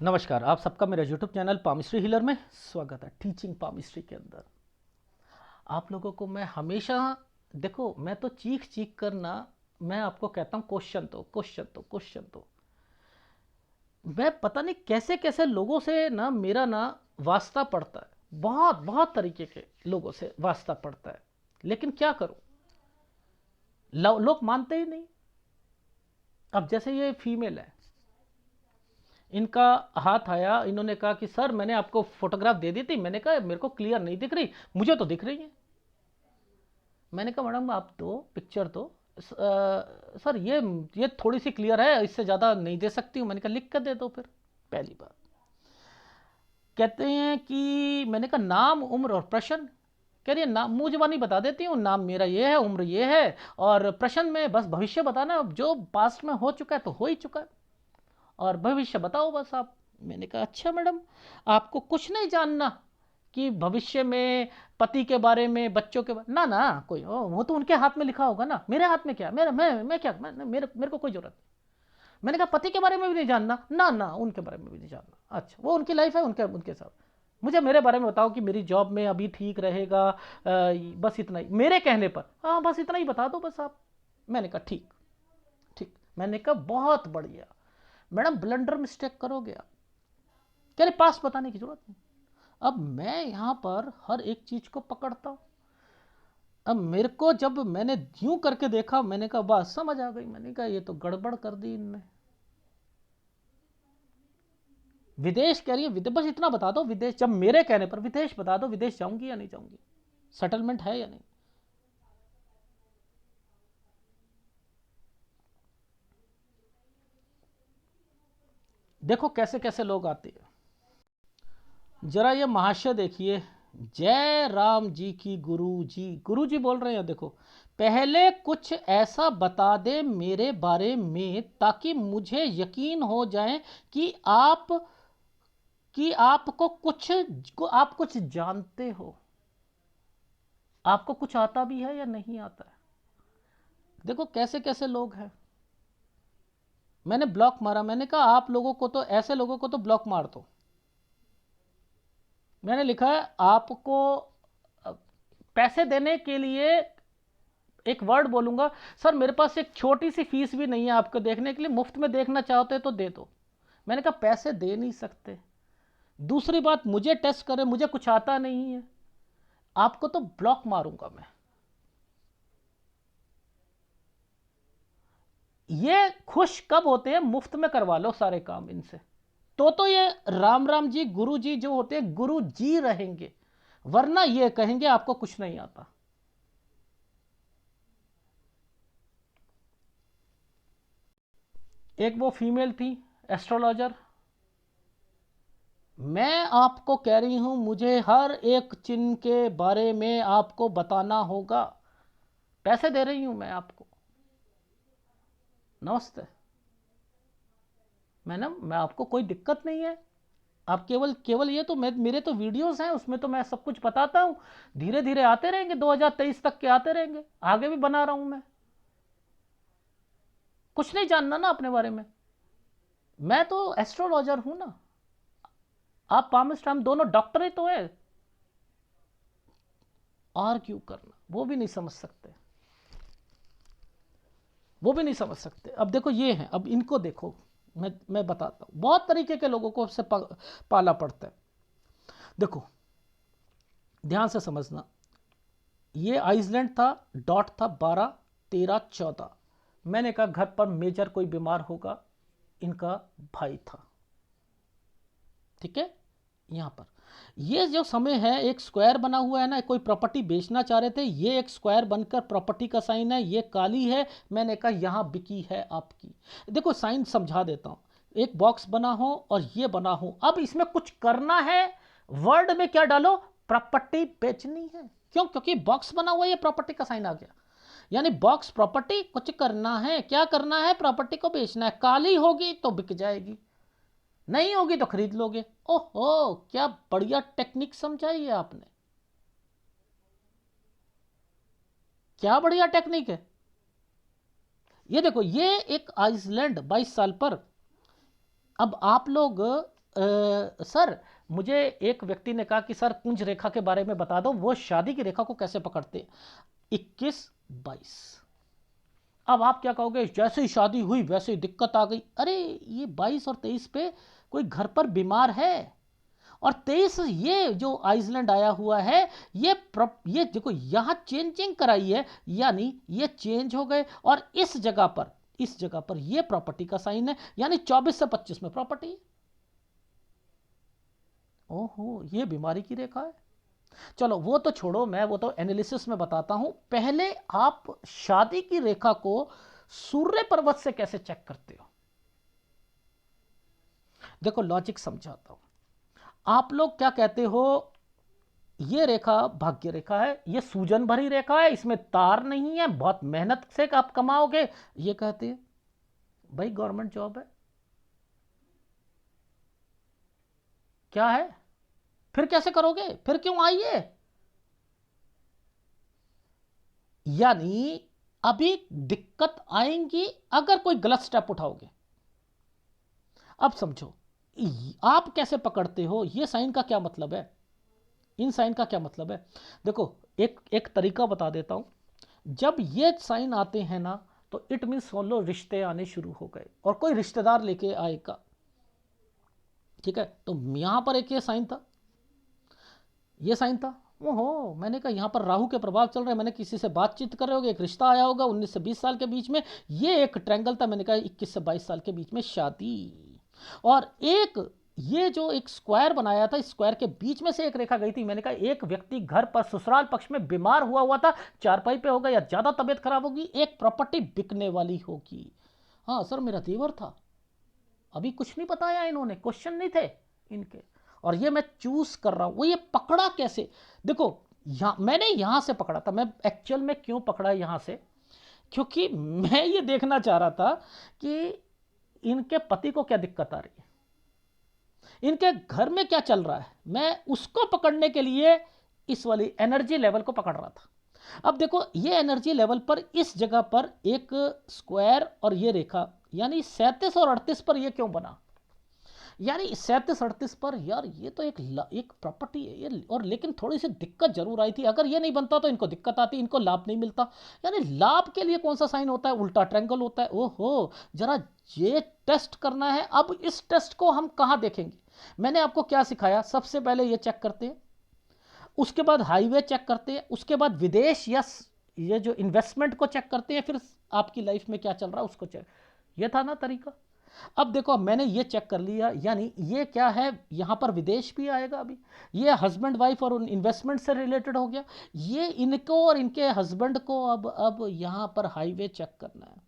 नमस्कार, आप सबका मेरे YouTube चैनल पामिस्ट्री हीलर में स्वागत है। टीचिंग पामिस्ट्री के अंदर आप लोगों को मैं हमेशा देखो, मैं तो चीख चीख कर ना, मैं आपको कहता हूँ क्वेश्चन दो, क्वेश्चन दो, क्वेश्चन दो। मैं पता नहीं कैसे कैसे लोगों से ना मेरा ना वास्ता पड़ता है, बहुत बहुत तरीके के लोगों से वास्ता पड़ता है, लेकिन क्या करूं, लोग मानते ही नहीं। अब जैसे ये फीमेल है, इनका हाथ आया, इन्होंने कहा कि सर मैंने आपको फोटोग्राफ दे दी थी। मैंने कहा मेरे को क्लियर नहीं दिख रही, मुझे तो दिख रही है। मैंने कहा मैडम आप दो पिक्चर तो सर ये थोड़ी सी क्लियर है, इससे ज़्यादा नहीं दे सकती हूँ। मैंने कहा लिख कर दे दो फिर। पहली बात कहते हैं कि मैंने कहा नाम उम्र और प्रश्न। कह रही है नाम मुँह जबानी बता देती हूँ, नाम मेरा ये है, उम्र ये है, और प्रश्न में बस भविष्य बताना, जो पास्ट में हो चुका है तो हो ही चुका है, और भविष्य बताओ बस आप। मैंने कहा अच्छा मैडम, आपको कुछ नहीं जानना कि भविष्य में पति के बारे में, बच्चों के बारे, ना ना कोई वो तो उनके हाथ में लिखा होगा ना, मेरे हाथ में क्या, मेरे मैं क्या मेरे को कोई जरूरत नहीं। मैंने कहा पति के बारे में भी नहीं जानना, ना ना उनके बारे में भी नहीं जानना। अच्छा वो उनकी लाइफ है, उनके उनके साथ, मुझे मेरे बारे में बताओ कि मेरी जॉब में अभी ठीक रहेगा, बस इतना ही मेरे कहने पर, हाँ बस इतना ही बता दो बस आप। मैंने कहा ठीक, ठीक। मैंने कहा बहुत बढ़िया मैडम, ब्लंडर मिस्टेक करोगे आप। कह रहे पास बताने की जरूरत नहीं। अब मैं यहां पर हर एक चीज को पकड़ता हूं। अब मेरे को जब मैंने यूं करके देखा, मैंने कहा बात समझ आ गई। मैंने कहा ये तो गड़बड़ कर दी इनने। विदेश कह रही है, विदेश बस इतना बता दो, विदेश जब मेरे कहने पर विदेश बता दो, विदेश जाऊंगी या नहीं जाऊंगी, सेटलमेंट है या नहीं। देखो कैसे कैसे लोग आते हैं। जरा ये महाशय देखिए, जय राम जी की गुरु जी बोल रहे हैं। देखो, पहले कुछ ऐसा बता दे मेरे बारे में ताकि मुझे यकीन हो जाए कि आपको कुछ, आप कुछ जानते हो, आपको कुछ आता भी है या नहीं आता है। देखो कैसे कैसे लोग हैं। मैंने ब्लॉक मारा, मैंने कहा आप लोगों को तो, ऐसे लोगों को तो ब्लॉक मार दो। मैंने लिखा है आपको पैसे देने के लिए एक वर्ड बोलूंगा, सर मेरे पास एक छोटी सी फीस भी नहीं है आपको देखने के लिए, मुफ्त में देखना चाहते तो दे दो। मैंने कहा पैसे दे नहीं सकते। दूसरी बात, मुझे टेस्ट करें, मुझे कुछ आता नहीं है, आपको तो ब्लॉक मारूंगा मैं। ये खुश कब होते हैं, मुफ्त में करवा लो सारे काम इनसे, तो ये राम राम जी गुरु जी जो होते हैं, गुरु जी रहेंगे, वरना ये कहेंगे आपको कुछ नहीं आता। एक वो फीमेल थी एस्ट्रोलॉजर, मैं आपको कह रही हूं मुझे हर एक चिन्ह के बारे में आपको बताना होगा, पैसे दे रही हूं मैं आपको। नमस्ते मैडम, मैं आपको कोई दिक्कत नहीं है, आप केवल केवल ये तो मेरे तो वीडियोस हैं, उसमें तो मैं सब कुछ बताता हूं। धीरे धीरे आते रहेंगे, 2023 तक के आते रहेंगे, आगे भी बना रहा हूं मैं। कुछ नहीं जानना ना अपने बारे में, मैं तो एस्ट्रोलॉजर हूं ना, आप पामिस्ट, हम दोनों डॉक्टर ही तो है। आर्ग्यू करना वो भी नहीं समझ सकते, वो भी नहीं समझ सकते। अब देखो ये हैं, अब इनको देखो, मैं बताता हूं, बहुत तरीके के लोगों को उससे पाला पड़ता है। देखो ध्यान से समझना, ये आइसलैंड था, डॉट था 12 13 14। मैंने कहा घर पर मेजर कोई बीमार होगा, इनका भाई था, ठीक है। यहां पर ये जो समय है, एक स्क्वायर बना हुआ है ना, कोई प्रॉपर्टी बेचना चाह रहे थे, ये एक स्क्वायर बनकर प्रॉपर्टी का साइन है, ये काली है। मैंने कहा यहां बिकी है आपकी। देखो साइन समझा देता हूं, एक बॉक्स बना हो और ये बना हो, अब इसमें कुछ करना है, वर्ड में क्या डालो, प्रॉपर्टी बेचनी है। क्यों? क्योंकि बॉक्स बना हुआ है, ये प्रॉपर्टी का साइन आ गया, यानी बॉक्स प्रॉपर्टी, कुछ करना है, क्या करना है, प्रॉपर्टी को बेचना है। काली होगी तो बिक जाएगी, नहीं होगी तो खरीद लोगे। ओहो क्या बढ़िया टेक्निक समझाई है आपने, क्या बढ़िया टेक्निक है। ये देखो, ये एक आइसलैंड 22 साल पर। अब आप लोग सर मुझे एक व्यक्ति ने कहा कि सर कुंज रेखा के बारे में बता दो, वो शादी की रेखा को कैसे पकड़ते। 21-22। अब आप क्या कहोगे, जैसे ही शादी हुई वैसे ही दिक्कत आ गई। अरे ये 22 और 23 पे कोई घर पर बीमार है, और 23 ये जो आइसलैंड आया हुआ है, ये देखो यहां चेंजिंग कराई है, यानी ये चेंज हो गए, और इस जगह पर ये प्रॉपर्टी का साइन है, यानी 24 से 25 में प्रॉपर्टी। ओहो, ये बीमारी की रेखा है। चलो वो तो छोड़ो, मैं वो तो एनालिसिस में बताता हूं। पहले आप शादी की रेखा को सूर्य पर्वत से कैसे चेक करते हो। देखो लॉजिक समझाता हूं। आप लोग क्या कहते हो, ये रेखा भाग्य रेखा है, ये सूजन भरी रेखा है, इसमें तार नहीं है, बहुत मेहनत से आप कमाओगे, ये कहते हैं। भाई गवर्नमेंट जॉब है, क्या है, फिर कैसे करोगे, फिर क्यों आइए। यानी अभी दिक्कत आएंगी अगर कोई गलत स्टेप उठाओगे। अब समझो आप कैसे पकड़ते हो, ये साइन का क्या मतलब है, इन साइन का क्या मतलब है। देखो एक एक तरीका बता देता हूं। जब ये साइन आते हैं ना, तो इट मीन सोलो रिश्ते आने शुरू हो गए, और कोई रिश्तेदार लेके आएगा। ठीक है, तो यहां पर एक ये साइन था, ये साइन था। ओहो, मैंने कहा यहाँ पर राहु के प्रभाव चल रहे हैं, मैंने किसी से बातचीत कर रहे होगे, एक रिश्ता आया होगा 19 से 20 साल के बीच में। ये एक ट्रैंगल था, मैंने कहा 21 से 22 साल के बीच में शादी। और एक ये जो एक स्क्वायर बनाया था, इस स्क्वायर के बीच में से एक रेखा गई थी, मैंने कहा एक व्यक्ति घर पर ससुराल पक्ष में बीमार हुआ था, चारपाई पे होगा, या ज्यादा तबीयत खराब होगी, एक प्रॉपर्टी बिकने वाली होगी। हाँ सर मेरा देवर था, अभी कुछ नहीं बताया इन्होंने, क्वेश्चन नहीं थे इनके, और ये मैं चूज कर रहा हूं। वो ये पकड़ा कैसे, देखो मैंने यहां से पकड़ा था। मैं एक्चुअल में क्यों पकड़ा यहां से, क्योंकि मैं ये देखना चाह रहा था कि इनके पति को क्या दिक्कत आ रही है, इनके घर में क्या चल रहा है। मैं उसको पकड़ने के लिए इस वाली एनर्जी लेवल को पकड़ रहा था। अब देखो ये एनर्जी लेवल पर इस जगह पर एक स्क्वायर और ये रेखा, यानी 37 और 38 पर ये क्यों बना, यानी 37-38 पर यार ये तो एक प्रॉपर्टी है ये, और लेकिन थोड़ी सी दिक्कत जरूर आई थी। अगर ये नहीं बनता तो इनको दिक्कत आती, इनको लाभ नहीं मिलता। यानी लाभ के लिए कौन सा साइन होता है, उल्टा ट्रायंगल होता है। ओहो, जरा ये टेस्ट करना है। अब इस टेस्ट को हम कहां देखेंगे, मैंने आपको क्या सिखाया, सबसे पहले ये चेक करते हैं, उसके बाद हाईवे चेक करते हैं, उसके बाद विदेश या ये जो इन्वेस्टमेंट को चेक करते हैं, फिर आपकी लाइफ में क्या चल रहा है उसको चेक। ये था ना तरीका। अब देखो मैंने ये चेक कर लिया, यानी ये क्या है, यहां पर विदेश भी आएगा अभी, ये हस्बैंड वाइफ और इन्वेस्टमेंट से रिलेटेड हो गया। ये इनको और इनके हस्बैंड को अब यहां पर हाईवे चेक करना है,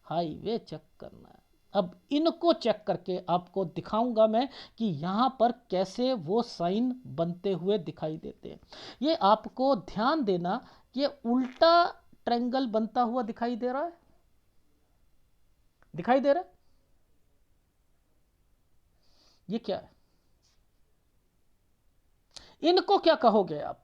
हाईवे चेक करना है। अब इनको चेक करके आपको दिखाऊंगा मैं कि यहां पर कैसे वो साइन बनते हुए दिखाई देते हैं। ये आपको ध्यान देना, ये उल्टा ट्रायंगल बनता हुआ दिखाई दे रहा है, दिखाई दे रहा है, ये क्या है, इनको क्या कहोगे आप।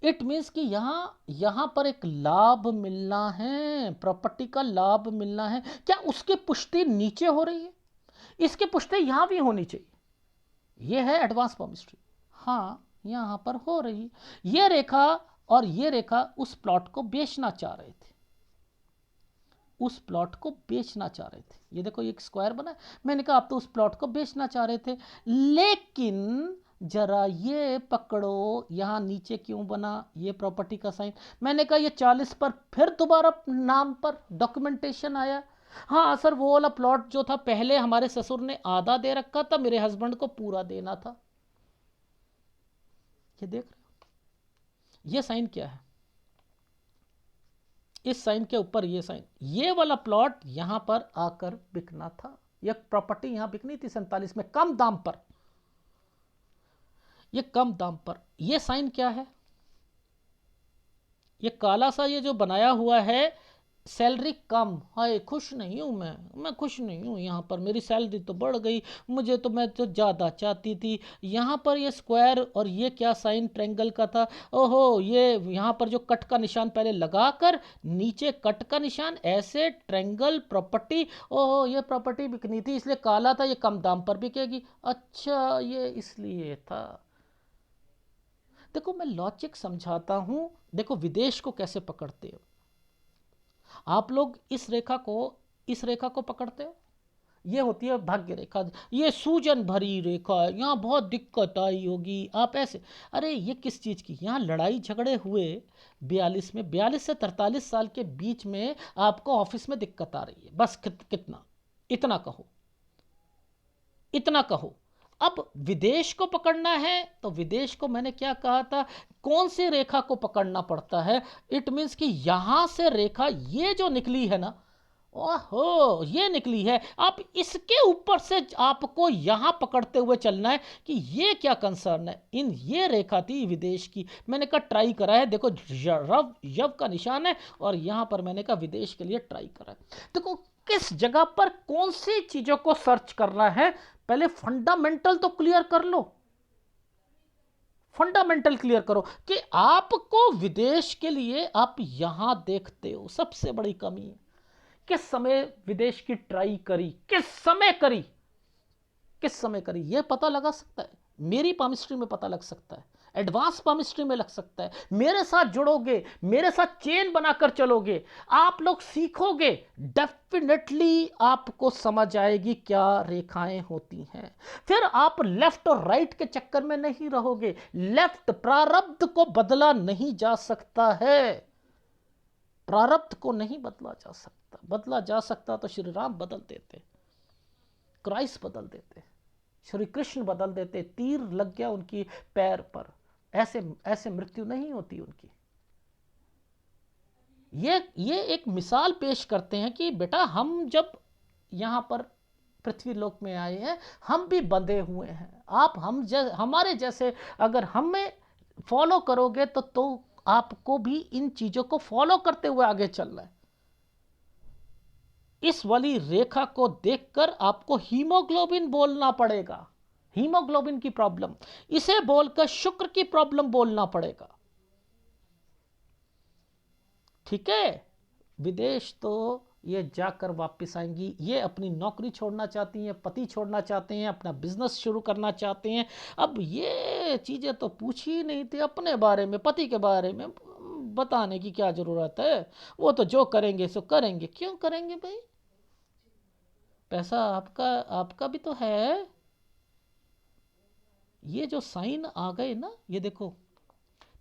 इट मीन्स कि यहां पर एक लाभ मिलना है, प्रॉपर्टी का लाभ मिलना है। क्या उसकी पुष्टि नीचे हो रही है, इसकी पुष्टि यहां भी होनी चाहिए। यह है एडवांस पॉमिस्ट्री। हाँ यहां पर हो रही, ये रेखा और ये रेखा उस प्लॉट को बेचना चाह रहे थे, उस प्लॉट को बेचना चाह रहे थे। ये देखो एक स्क्वायर बना, मैंने कहा आप तो उस प्लॉट को बेचना चाह रहे थे, लेकिन जरा ये पकड़ो यहां नीचे क्यों बना ये प्रॉपर्टी का साइन। मैंने कहा ये 40 पर फिर दोबारा नाम पर डॉक्यूमेंटेशन आया। हाँ सर वो वाला प्लॉट जो था पहले हमारे ससुर ने आधा दे रखा था, मेरे हस्बैंड को पूरा देना था। ये देख रहे हो, ये साइन क्या है, इस साइन के ऊपर ये साइन, ये वाला प्लॉट यहां पर आकर बिकना था, ये प्रॉपर्टी यहां बिकनी थी 47 में कम दाम पर, ये कम दाम पर। ये साइन क्या है, ये काला सा ये जो बनाया हुआ है, सैलरी कम, हाय खुश नहीं हूँ मैं खुश नहीं हूँ, यहाँ पर मेरी सैलरी तो बढ़ गई, मुझे तो, मैं तो ज़्यादा चाहती थी। यहाँ पर ये स्क्वायर और ये क्या साइन ट्रायंगल का था, ओहो ये यहाँ पर जो कट का निशान पहले लगाकर नीचे कट का निशान, ऐसे ट्रायंगल प्रॉपर्टी, ओहो ये प्रॉपर्टी बिकनी थी इसलिए काला था, ये कम दाम पर बिकेगी, अच्छा ये इसलिए था। देखो मैं लॉजिक समझाता हूँ, देखो विदेश को कैसे पकड़ते हो आप लोग, इस रेखा को पकड़ते हो, ये होती है भाग्य रेखा, ये सूजन भरी रेखा है, यहाँ बहुत दिक्कत आई होगी, आप ऐसे, अरे ये किस चीज़ की, यहाँ लड़ाई झगड़े हुए 42 में, 42 से 43 साल के बीच में आपको ऑफिस में दिक्कत आ रही है, बस कितना, इतना कहो, इतना कहो। अब विदेश को पकड़ना है तो विदेश को मैंने क्या कहा था, कौन सी रेखा को पकड़ना पड़ता है, इट मीन्स कि यहां से रेखा ये जो निकली है ना, ओहो ये निकली है, आप इसके ऊपर से आपको यहां पकड़ते हुए चलना है कि ये क्या कंसर्न है, इन ये रेखा थी विदेश की, मैंने कहा ट्राई करा है, देखो यव का निशान है और यहां पर मैंने कहा विदेश के लिए ट्राई करा है। देखो किस जगह पर कौन सी चीजों को सर्च करना है, पहले फंडामेंटल तो क्लियर कर लो, फंडामेंटल क्लियर करो कि आपको विदेश के लिए आप यहां देखते हो, सबसे बड़ी कमी है। किस समय विदेश की ट्राई करी, किस समय करी, किस समय करी, यह पता लगा सकता है, मेरी पामिस्ट्री में पता लग सकता है, एडवांस पामिस्ट्री में लग सकता है, मेरे साथ जुड़ोगे, मेरे साथ चेन बनाकर चलोगे, आप लोग सीखोगे, डेफिनेटली आपको समझ आएगी क्या रेखाएं होती हैं। फिर आप लेफ्ट और राइट के चक्कर में नहीं रहोगे, लेफ्ट प्रारब्ध को बदला नहीं जा सकता है, प्रारब्ध को नहीं बदला जा सकता, बदला जा सकता तो श्री राम बदल देते, क्राइस्ट बदल देते, श्री कृष्ण बदल देते, तीर लग गया उनकी पैर पर, ऐसे ऐसे मृत्यु नहीं होती उनकी। ये एक मिसाल पेश करते हैं कि बेटा हम जब यहां पर पृथ्वी लोक में आए हैं, हम भी बंधे हुए हैं, आप हमारे जैसे अगर हमें फॉलो करोगे तो आपको भी इन चीजों को फॉलो करते हुए आगे चलना है। इस वाली रेखा को देखकर आपको हीमोग्लोबिन बोलना पड़ेगा, हीमोग्लोबिन की प्रॉब्लम, इसे बोलकर शुक्र की प्रॉब्लम बोलना पड़ेगा, ठीक है। विदेश तो ये जाकर वापस आएंगी, ये अपनी नौकरी छोड़ना चाहती हैं, पति छोड़ना चाहते हैं, अपना बिजनेस शुरू करना चाहते हैं, अब ये चीज़ें तो पूछी ही नहीं थी, अपने बारे में पति के बारे में बताने की क्या ज़रूरत है, वो तो जो करेंगे सो करेंगे, क्यों करेंगे भाई, पैसा आपका आपका भी तो है। ये जो साइन आ गए ना, ये देखो,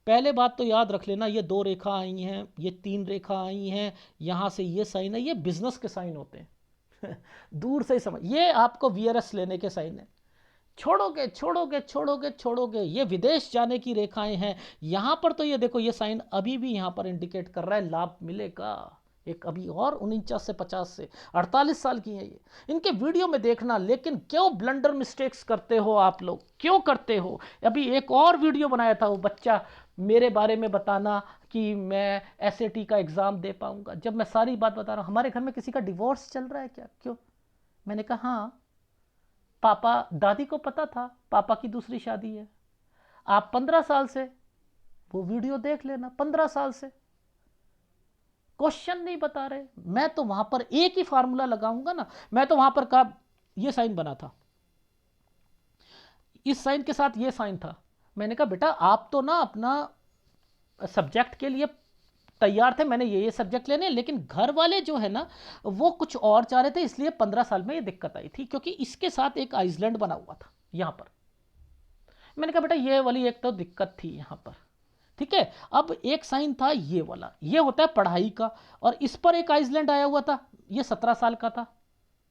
पहले बात तो याद रख लेना, ये 2 रेखा आई हैं, ये 3 रेखा आई हैं, यहां से ये साइन है, ये बिजनेस के साइन होते हैं दूर से ही समझ, ये आपको वीआरएस लेने के साइन है, छोड़ोगे छोड़ोगे छोड़ोगे छोड़ोगे, ये विदेश जाने की रेखाएं हैं। यहां पर तो ये देखो, ये साइन अभी भी यहां पर इंडिकेट कर रहा है लाभ मिलेगा, एक अभी और 49 से 50 से 48 साल की है ये, इनके वीडियो में देखना। लेकिन क्यों ब्लंडर मिस्टेक्स करते हो आप लोग, क्यों करते हो। अभी एक और वीडियो बनाया था, वो बच्चा मेरे बारे में बताना कि मैं एसएटी का एग्ज़ाम दे पाऊंगा, जब मैं सारी बात बता रहा हूँ, हमारे घर में किसी का डिवोर्स चल रहा है क्या, क्यों, मैंने कहा हाँ, पापा, दादी को पता था पापा की दूसरी शादी है, आप 15 साल से, वो वीडियो देख लेना, 15 साल से क्वेश्चन नहीं बता रहे। मैं तो वहां पर एक ही फार्मूला लगाऊंगा ना, मैं तो वहां पर कहा ये साइन बना था, इस साइन के साथ ये साइन था, मैंने कहा बेटा आप तो ना अपना सब्जेक्ट के लिए तैयार थे, मैंने ये सब्जेक्ट लेने, लेकिन घर वाले जो है ना वो कुछ और चाह रहे थे, इसलिए 15 साल में ये दिक्कत आई थी, क्योंकि इसके साथ एक आइसलैंड बना हुआ था यहां पर। मैंने कहा बेटा ये वाली एक तो दिक्कत थी यहां पर, ठीक है। अब एक साइन था ये वाला, ये होता है पढ़ाई का, और इस पर एक आइसलैंड आया हुआ था, ये 17 साल का था,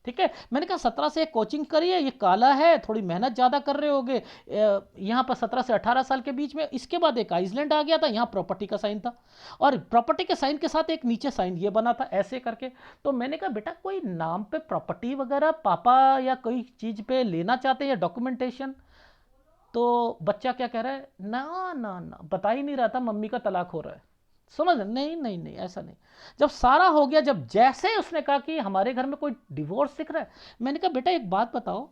ठीक है। मैंने कहा 17 से कोचिंग करिए, ये काला है, थोड़ी मेहनत ज़्यादा कर रहे होगे, यहाँ पर 17 से 18 साल के बीच में। इसके बाद एक आइसलैंड आ गया था, यहाँ प्रॉपर्टी का साइन था, और प्रॉपर्टी के साइन के साथ एक नीचे साइन ये बना था, ऐसे करके। तो मैंने कहा बेटा कोई नाम पे प्रॉपर्टी वगैरह पापा या कोई चीज़ पे लेना चाहते हैं डॉक्यूमेंटेशन, तो बच्चा क्या कह रहा है, ना ना ना, बता ही नहीं रहा था मम्मी का तलाक हो रहा है, समझ रहे? नहीं नहीं नहीं, ऐसा नहीं। जब सारा हो गया, जब जैसे उसने कहा कि हमारे घर में कोई डिवोर्स दिख रहा है, मैंने कहा बेटा एक बात बताओ,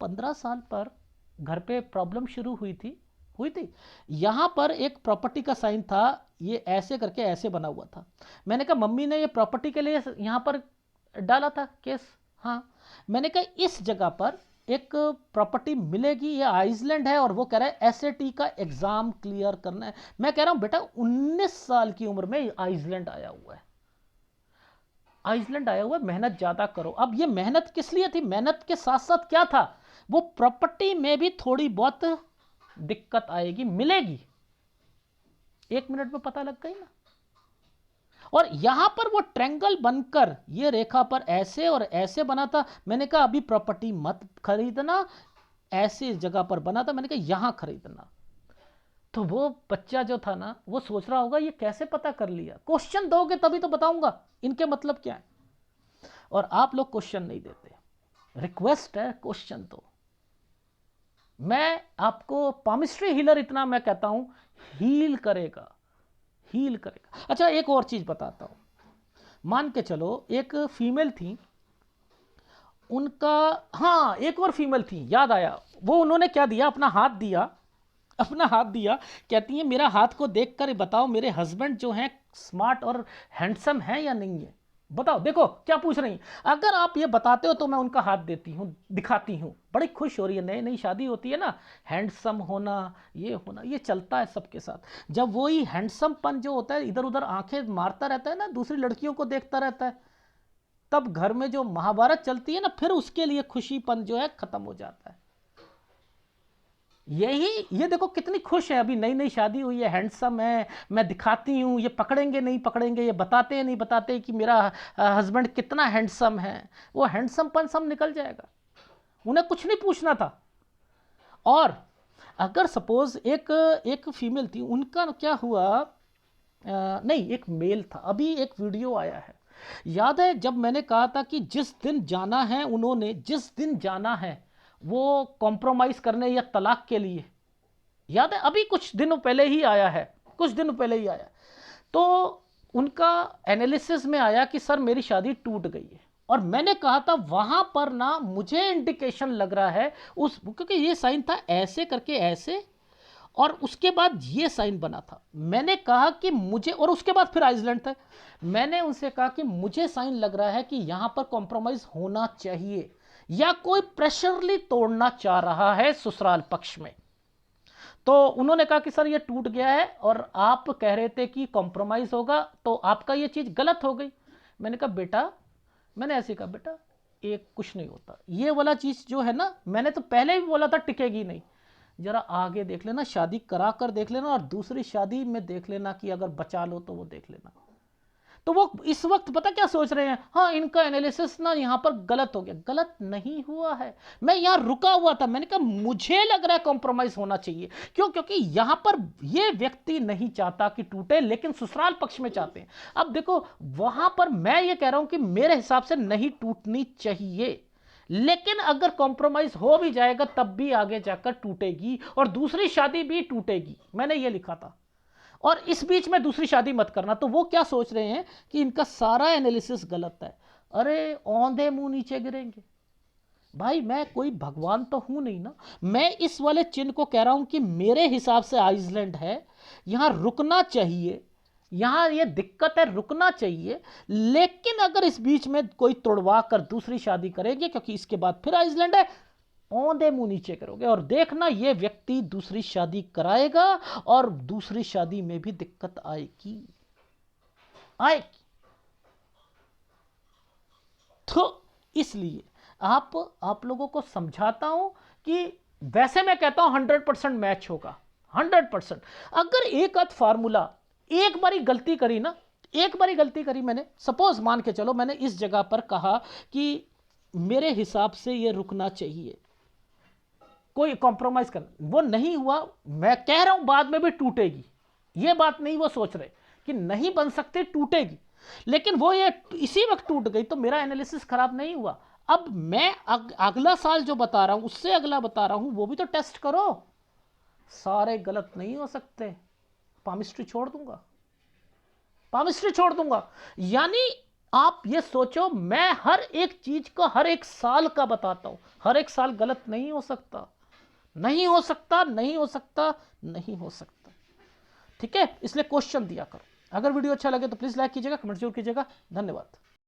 15 साल पर घर पे प्रॉब्लम शुरू हुई थी। यहाँ पर एक प्रॉपर्टी का साइन था, ये ऐसे करके ऐसे बना हुआ था। मैंने कहा मम्मी ने ये प्रॉपर्टी के लिए यहाँ पर डाला था केस। हाँ। मैंने कहा इस जगह पर एक प्रॉपर्टी मिलेगी, ये आइसलैंड है और वो कह रहा है एसएटी का एग्जाम क्लियर करना है। मैं कह रहा हूं बेटा 19 साल की उम्र में आइसलैंड आया हुआ है, आइसलैंड आया हुआ है, मेहनत ज्यादा करो। अब ये मेहनत किस लिए थी? मेहनत के साथ साथ क्या था, वो प्रॉपर्टी में भी थोड़ी बहुत दिक्कत आएगी, मिलेगी, 1 मिनट में पता लग गई ना। और यहां पर वो ट्रायंगल बनकर ये रेखा पर ऐसे और ऐसे बना था। मैंने कहा अभी प्रॉपर्टी मत खरीदना, ऐसे जगह पर बना था, मैंने कहा यहां खरीदना। तो वो बच्चा जो था ना, वो सोच रहा होगा ये कैसे पता कर लिया। क्वेश्चन दोगे तभी तो बताऊंगा इनके मतलब क्या है। और आप लोग क्वेश्चन नहीं देते, रिक्वेस्ट है क्वेश्चन दो। मैं आपको पामिस्ट्री हीलर इतना मैं कहता हूं, हील करेगा, हील करेगा। अच्छा एक और चीज बताता हूं, मान के चलो एक फीमेल थी, उनका, हाँ एक और फीमेल थी, याद आया। वो उन्होंने क्या दिया, अपना हाथ दिया, अपना हाथ दिया। कहती है मेरा हाथ को देखकर बताओ मेरे हस्बैंड जो हैं स्मार्ट और हैंडसम है या नहीं है, बताओ। देखो क्या पूछ रही हैं। अगर आप ये बताते हो तो मैं उनका हाथ देती हूँ, दिखाती हूँ। बड़ी खुश हो रही है, नई नई शादी होती है ना, हैंडसम होना, ये होना, ये चलता है सबके साथ। जब वही हैंडसमपन जो होता है इधर उधर आंखें मारता रहता है ना, दूसरी लड़कियों को देखता रहता है, तब घर में जो महाभारत चलती है ना, फिर उसके लिए खुशीपन जो है खत्म हो जाता है। यही, ये देखो कितनी खुश है, अभी नई नई शादी हुई है, हैंडसम है, मैं दिखाती हूँ, ये पकड़ेंगे नहीं पकड़ेंगे, ये बताते हैं नहीं बताते कि मेरा हस्बैंड कितना हैंडसम है। वो हैंडसमपन सब निकल जाएगा, उन्हें कुछ नहीं पूछना था। और अगर सपोज एक एक फीमेल थी, उनका क्या हुआ, नहीं एक मेल था, अभी एक वीडियो आया है, याद है जब मैंने कहा था कि जिस दिन जाना है, उन्होंने जिस दिन जाना है वो कॉम्प्रोमाइज करने या तलाक के लिए, याद है अभी कुछ दिनों पहले ही आया है, कुछ दिनों पहले ही आया। तो उनका एनालिसिस में आया कि सर मेरी शादी टूट गई है। और मैंने कहा था वहां पर ना मुझे इंडिकेशन लग रहा है उस, क्योंकि ये साइन था ऐसे करके ऐसे, और उसके बाद ये साइन बना था। मैंने कहा कि मुझे, और उसके बाद फिर आइसलैंड था। मैंने उनसे कहा कि मुझे साइन लग रहा है कि यहां पर कॉम्प्रोमाइज होना चाहिए, या कोई प्रेशरली तोड़ना चाह रहा है ससुराल पक्ष में। तो उन्होंने कहा कि सर ये टूट गया है और आप कह रहे थे कि कॉम्प्रोमाइज होगा, तो आपका ये चीज गलत हो गई। मैंने कहा बेटा, मैंने ऐसे कहा बेटा एक कुछ नहीं होता, ये वाला चीज जो है ना, मैंने तो पहले भी बोला था टिकेगी नहीं। जरा आगे देख लेना, शादी करा कर देख लेना, और दूसरी शादी में देख लेना कि अगर बचा लो तो वो देख लेना। तो वो इस वक्त पता क्या सोच रहे हैं, हाँ इनका एनालिसिस ना यहाँ पर गलत हो गया। गलत नहीं हुआ है, मैं यहाँ रुका हुआ था। मैंने कहा मुझे लग रहा है कॉम्प्रोमाइज होना चाहिए। क्यों? क्योंकि यहाँ पर ये व्यक्ति नहीं चाहता कि टूटे, लेकिन ससुराल पक्ष में चाहते हैं। अब देखो वहां पर मैं ये कह रहा हूं कि मेरे हिसाब से नहीं टूटनी चाहिए, लेकिन अगर कॉम्प्रोमाइज हो भी जाएगा तब भी आगे जाकर टूटेगी, और दूसरी शादी भी टूटेगी, मैंने ये लिखा था। और इस बीच में दूसरी शादी मत करना। तो वो क्या सोच रहे हैं कि इनका सारा एनालिसिस गलत है। अरे औंधे मुंह नीचे गिरेंगे। भाई मैं कोई भगवान तो हूं नहीं ना, मैं इस वाले चिन्ह को कह रहा हूं कि मेरे हिसाब से आइसलैंड है, यहां रुकना चाहिए, यहां ये दिक्कत है, रुकना चाहिए। लेकिन अगर इस बीच में कोई तोड़वा कर दूसरी शादी करेंगे, क्योंकि इसके बाद फिर आइसलैंड है, औंधे मुंह नीचे करोगे, और देखना ये व्यक्ति दूसरी शादी कराएगा, और दूसरी शादी में भी दिक्कत आएगी, आएगी। तो इसलिए आप लोगों को समझाता हूं कि वैसे मैं कहता हूं 100% मैच होगा, 100%। अगर एक आध फार्मूला, एक बारी गलती करी ना, एक बारी गलती करी मैंने, सपोज मान के चलो मैंने इस जगह पर कहा कि मेरे हिसाब से ये रुकना चाहिए, कोई कॉम्प्रोमाइज कर, वो नहीं हुआ, मैं कह रहा हूं बाद में भी टूटेगी, ये बात नहीं वो सोच रहे कि नहीं बन सकते, टूटेगी। लेकिन वो ये इसी वक्त टूट गई, तो मेरा एनालिसिस खराब नहीं हुआ। अब मैं अगला साल जो बता रहा हूं, उससे अगला बता रहा हूं, वो भी तो टेस्ट करो। सारे गलत नहीं हो सकते, पामिस्ट्री छोड़ दूंगा। पामिस्ट्री छोड़ दूंगा। यानी आप ये सोचो, मैं हर एक चीज को हर एक साल का बताता हूं, हर एक साल गलत नहीं हो सकता, नहीं हो सकता, नहीं हो सकता, नहीं हो सकता। ठीक है, इसलिए क्वेश्चन दिया करो। अगर वीडियो अच्छा लगे तो प्लीज लाइक कीजिएगा, कमेंट जरूर कीजिएगा। धन्यवाद।